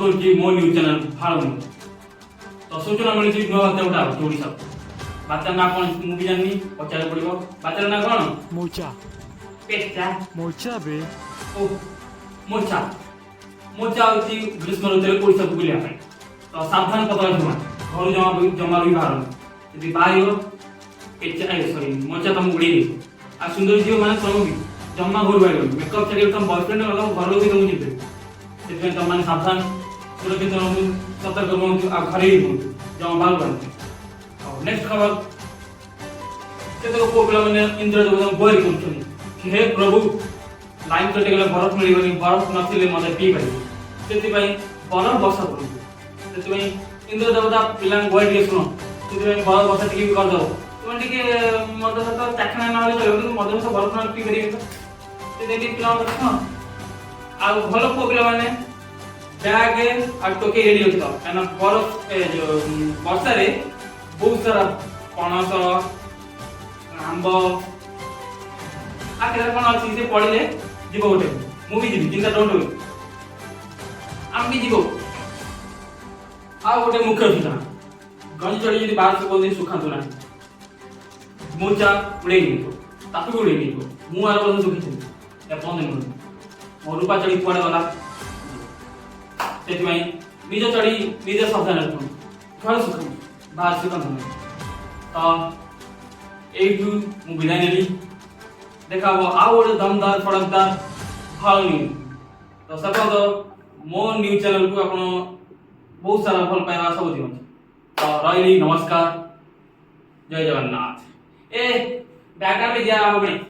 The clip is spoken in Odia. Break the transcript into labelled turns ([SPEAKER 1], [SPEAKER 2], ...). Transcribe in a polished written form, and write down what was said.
[SPEAKER 1] କରୁଛି ମୋ ନ୍ୟୁଜ୍ ଚ୍ୟାନେଲ ଫାଳୁନି। ତ ସୂଚନା ମିଳୁଛି ନୂଆ ବାତ୍ୟା ଗୋଟେ ଆସୁଛି ଓଡ଼ିଶାକୁ। ବାତ୍ୟା ନା କ'ଣ ମୁଁ ବି ଜାଣିନି, ପଚାରିବାକୁ ପଡ଼ିବ। ବାତ୍ୟାର ନା କ'ଣ?
[SPEAKER 2] ମୋଚା
[SPEAKER 1] ପେଚା
[SPEAKER 2] ମୋଚା ବେ
[SPEAKER 1] ଓ ମୋଚା। ମୋଚା ହେଉଛି ଗ୍ରୀଷ୍ମ ଋତୁରେ ଓଡ଼ିଶାକୁ ବୁଲିବା ପାଇଁ। ତ ସାବଧାନ ପତଳା ଜମା ଘରୁ ଜମା ବି ବାହାରନି। ଯଦି ବାହାରିବ ପେଚା ସରି ମୋଚା ତମକୁ ଉଡ଼େଇ ଦେଇଥିବ। ଆଉ ସୁନ୍ଦର ଝିଅ ମାନେ ତମକୁ ବି ଜମା ଘରୁ ବାହାରିବନି। ମେକଅପ୍ ଛାଡ଼ିକି ତମ ବୟଫ୍ରେଣ୍ଡ ଗଲା ଘର ଲୋକ ବି ତମକୁ ଯିବେ। ସେଥିପାଇଁ ତମମାନେ ସାବଧାନ, ସୁରକ୍ଷିତ ରୁହନ୍ତୁ, ସତର୍କ ରୁହନ୍ତୁ, ଆଉ ଘରେ ହିଁ ରୁହନ୍ତୁ, ଜମା ବାହାରୁ ବାହାରନ୍ତୁ। ଆଉ ନେକ୍ସଟ ଖବର, କେତେକ ପୁଅ ପିଲାମାନେ ଇନ୍ଦ୍ର ଦେବତାଙ୍କୁ ଗୁହାରି କରୁଛନ୍ତି କି ହେ ପ୍ରଭୁ ଲାଇନ୍ କଟିଗଲେ ବରଫ ମିଳିବନି, ବରଫ ନଥିଲେ ମଜା ପିଇପାରିବେ, ସେଥିପାଇଁ ବରଫ ବର୍ଷା କରନ୍ତୁ। ସେଥିପାଇଁ ଇନ୍ଦ୍ର ଦେବତା ପିଲାଙ୍କୁ ଗୁହାରି ଟିକେ ଶୁଣ, ସେଥିପାଇଁ ବରଫ ବର୍ଷା ଟିକେ ବି କରିଦେବ। ତୁମେ ଟିକେ ମଦ ସହିତ ଚାଖଣା ନହେଲେ ଚଳିବ, କିନ୍ତୁ ମଦ ସହିତ ବରଫ ନହେଲେ ପିଇପାରିବେ ତ, ସେଥିପାଇଁ ଟିକେ ପିଲାଙ୍କ କଥା ଶୁଣ। ଆଉ ଭଲ ପୁଅ ପିଲାମାନେ ବ୍ୟାଗ ଆଉ ଟୋକେଇ ରେଡି ରଖିଥାଅ, କାହିଁକିନା ବରଫ ବର୍ଷାରେ ବହୁତ ସାରା ପଣସ, ଆମ୍ବ କେତେ କ'ଣ ଅଛି, ସେ ପଡ଼ିଲେ ଯିବ ଗୋଟେ। ମୁଁ ବି ଯିବି, ଚିନ୍ତା ଡୋଣ୍ଟ ୱରି, ଆମେ ବି ଯିବ। ଆଉ ଗୋଟେ ମୁଖ୍ୟ ସୂଚନା, ଗଞ୍ଜି ଚଢ଼ି ଯଦି ବାହାର ଶୁଖନ୍ତି ଶୁଖାନ୍ତୁ ନାହିଁ। ମୋଚା ଉଡ଼େଇ ନେଇଯିବ, ତାକୁ ବି ଉଡ଼େଇ ନେଇଯିବ। ମୁଁ ଆର ବର୍ଷ ଶୁଖିଥିଲି, ଏପର୍ଯ୍ୟନ୍ତ ମିଳୁନି। ମୋ ରୂପା ଚଢ଼ି କୁଆଡ଼େ ଗଲା। ସେଥିପାଇଁ ନିଜ ଚଢ଼ି ନିଜେ ସାବଧାନ ରଖନ୍ତୁ, ଘରେ ଶୁଖନ୍ତୁ, ବାହାର ଶୁଖନ୍ତୁ ନାହିଁ। ତ এইটু ମୁଁ ବିଦାୟ ନେଲି। ଦେଖା ହବ ଆଉ ଗୋଟେ ଦମଦାର ଫଡ଼କଦାର ଭଲ ନ୍ୟୁଜ୍। ତ ସତ ମୋ ନ୍ୟୁଜ୍ ଚ୍ୟାନେଲକୁ ଆପଣ ବହୁତ ସାରା ଭଲ ପାଇବା ସବୁ ଦିଅନ୍ତୁ। ତ ରହିଲି, ନମସ୍କାର, ଜୟ ଜଗନ୍ନାଥ। ଏ ଡାଟା ବି ଦିଆ ହବ।